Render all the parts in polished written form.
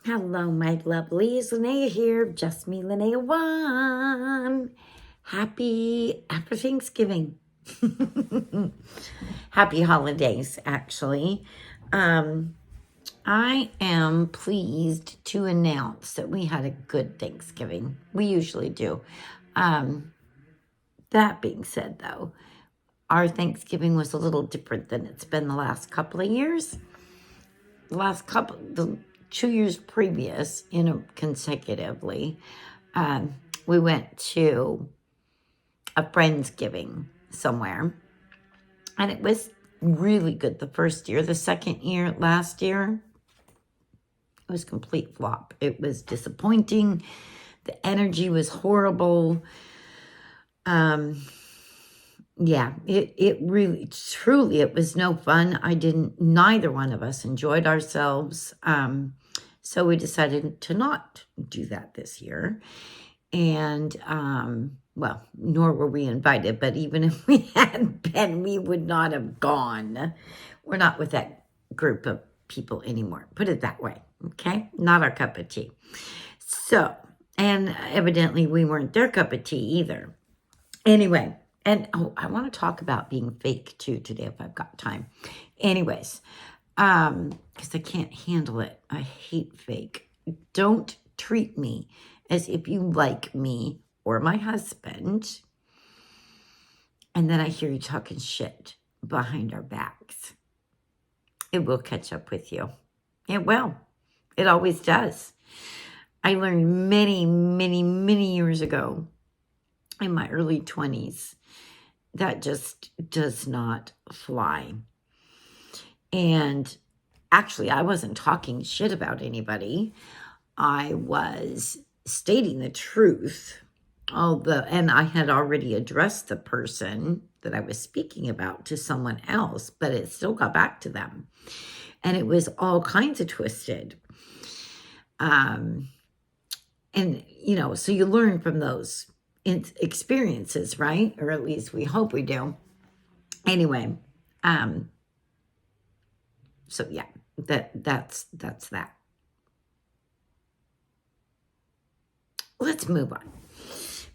Hello, my lovelies. Linnea here. Just me, Linnea One. Happy after Thanksgiving. Happy holidays, actually. I am pleased to announce that we had a good Thanksgiving. We usually do. That being said, though, our Thanksgiving was a little different than it's been the last couple of years. The 2 years previous, consecutively, we went to a Friendsgiving somewhere, and it was really good the first year. The second year, last year, it was complete flop. It was disappointing. The energy was horrible. Yeah, it really, truly, it was no fun. Neither one of us enjoyed ourselves. So we decided to not do that this year. And, well, nor were we invited, but even if we had been, we would not have gone. We're not with that group of people anymore. Put it that way, okay? Not our cup of tea. So, and evidently we weren't their cup of tea either. Anyway, and I want to talk about being fake too today if I've got time. Anyways, because I can't handle it. I hate fake. Don't treat me as if you like me or my husband, and then I hear you talking shit behind our backs. It will catch up with you. It will. It always does. I learned many, many, many years ago in my early 20s that just does not fly. And actually, I wasn't talking shit about anybody. I was stating the truth, and I had already addressed the person that I was speaking about to someone else, but it still got back to them. And it was all kinds of twisted. And, so you learn from those experiences, right? Or at least we hope we do. Anyway, so yeah, that's that. Let's move on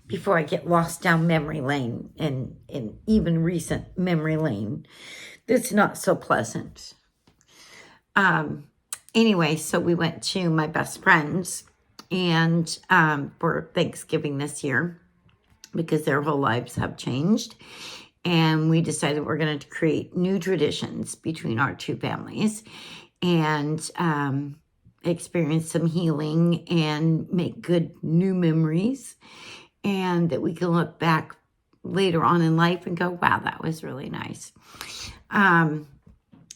before I get lost down memory lane and even recent memory lane that's not so pleasant. Anyway, so we went to my best friend's and for Thanksgiving this year because their whole lives have changed. And we decided we're going to create new traditions between our two families and experience some healing and make good new memories, and that we can look back later on in life and go, wow, that was really nice.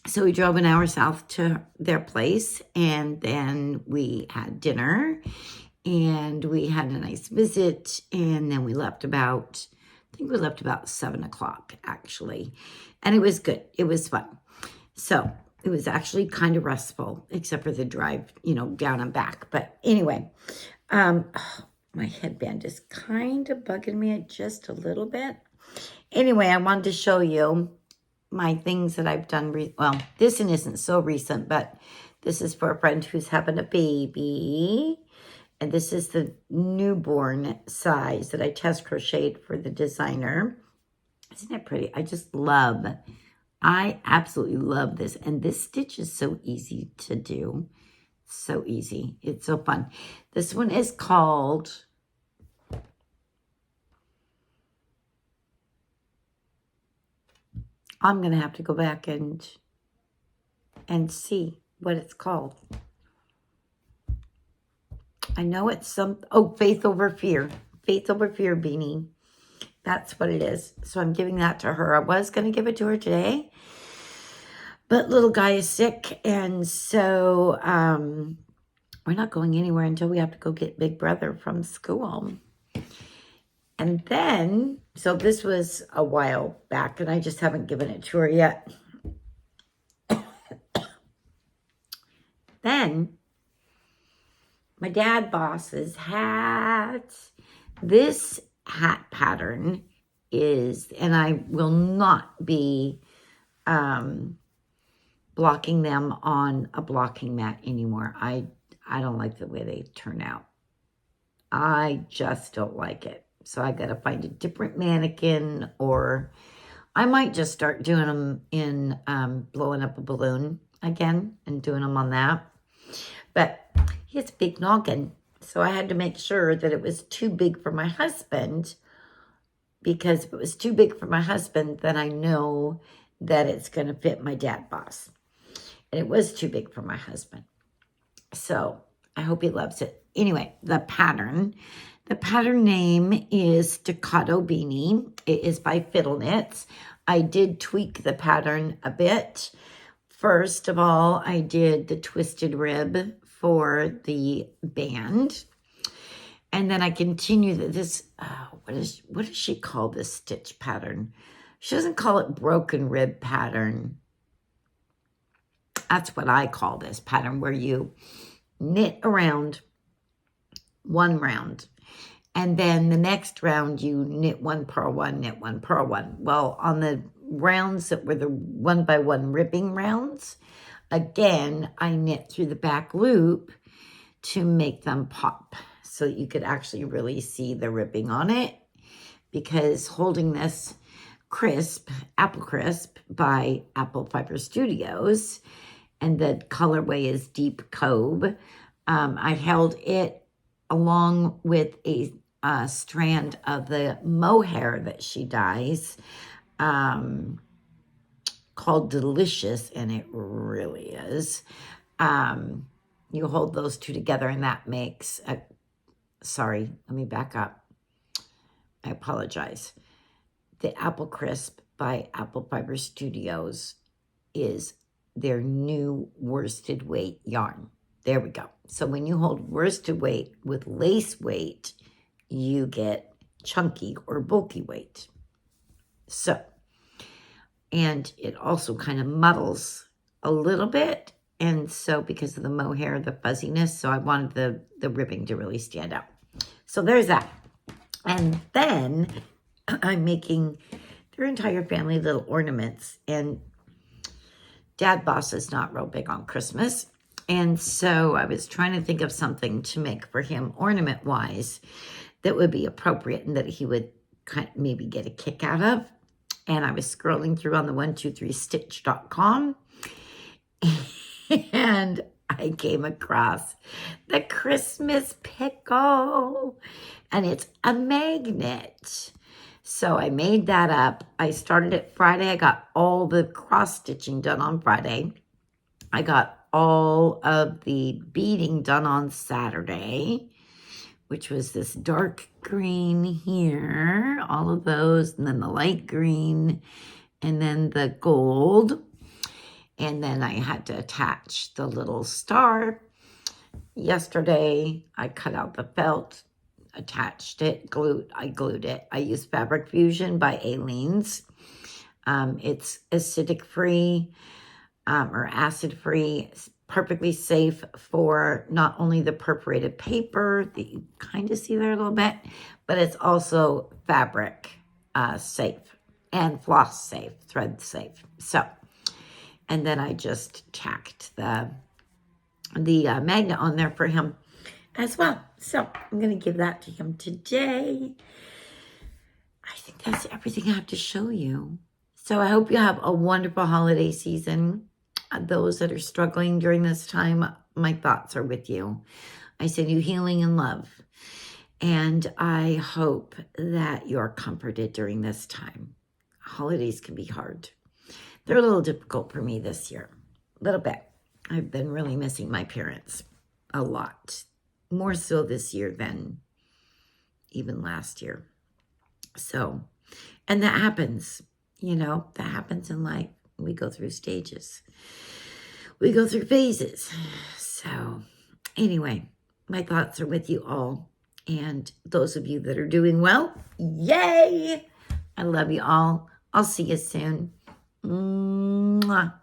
So we drove an hour south to their place, and then we had dinner, and we had a nice visit, and then we left about 7 o'clock, actually. And it was good. It was fun. So it was actually kind of restful, except for the drive, down and back. But anyway, my headband is kind of bugging me just a little bit. Anyway, I wanted to show you my things that I've done. Well, this one isn't so recent, but this is for a friend who's having a baby. And this is the newborn size that I test crocheted for the designer. Isn't it pretty? I absolutely love this. And this stitch is so easy to do. So easy. It's so fun. This one is called... I'm going to have to go back and see what it's called. I know it's Faith Over Fear. Faith Over Fear beanie. That's what it is. So I'm giving that to her. I was going to give it to her today, but little guy is sick. And so we're not going anywhere until we have to go get big brother from school. And then, so this was a while back, and I just haven't given it to her yet. Then my dad boss's hat. This hat pattern is, and I will not be blocking them on a blocking mat anymore. I don't like the way they turn out. I just don't like it. So I got to find a different mannequin, or I might just start doing them in blowing up a balloon again and doing them on that. But he has a big noggin, so I had to make sure that it was too big for my husband, because if it was too big for my husband, then I know that it's going to fit my dad boss. And it was too big for my husband. So I hope he loves it. Anyway, the pattern name is Staccato Beanie. It is by Fiddle Knits. I did tweak the pattern a bit. First of all, I did the twisted rib for the band. And then I continue this, what does she call this stitch pattern? She doesn't call it broken rib pattern. That's what I call this pattern, where you knit around one round, and then the next round you knit one, purl one, knit one, purl one. Well, on the rounds that were the 1 by 1 ribbing rounds, again, I knit through the back loop to make them pop, so you could actually really see the ribbing on it, because holding this crisp, Apple Crisp by Apple Fiber Studios, and the colorway is Deep Cove. I held it along with a strand of the mohair that she dyes, called Delicious, and it really is. You hold those two together, and that makes sorry, let me back up. I apologize. The Apple Crisp by Apple Fiber Studios is their new worsted weight yarn. There we go. So when you hold worsted weight with lace weight, you get chunky or bulky weight. So, and it also kind of muddles a little bit. And so because of the mohair, the fuzziness, so I wanted the ribbing to really stand out. So there's that. And then I'm making their entire family little ornaments. And Dad Boss is not real big on Christmas. And so I was trying to think of something to make for him ornament-wise that would be appropriate and that he would kind of maybe get a kick out of. And I was scrolling through on the 123stitch.com, and I came across the Christmas pickle, and it's a magnet. So I made that up. I started it Friday. I got all the cross-stitching done on Friday. I got all of the beading done on Saturday, which was this dark green here, all of those, and then the light green, and then the gold. And then I had to attach the little star. Yesterday, I cut out the felt, attached it, I glued it. I used Fabric Fusion by Aleene's. It's acidic free, or acid free, perfectly safe for not only the perforated paper that you kind of see there a little bit, but it's also fabric safe and floss safe, thread safe. So, and then I just tacked the magnet on there for him as well. So I'm going to give that to him today. I think that's everything I have to show you. So I hope you have a wonderful holiday season. Those that are struggling during this time, my thoughts are with you. I send you healing and love. And I hope that you're comforted during this time. Holidays can be hard. They're a little difficult for me this year. A little bit. I've been really missing my parents a lot. More so this year than even last year. So, and that happens. You know, that happens in life. We go through stages. We go through phases. So anyway, my thoughts are with you all. And those of you that are doing well, yay! I love you all. I'll see you soon. Mwah.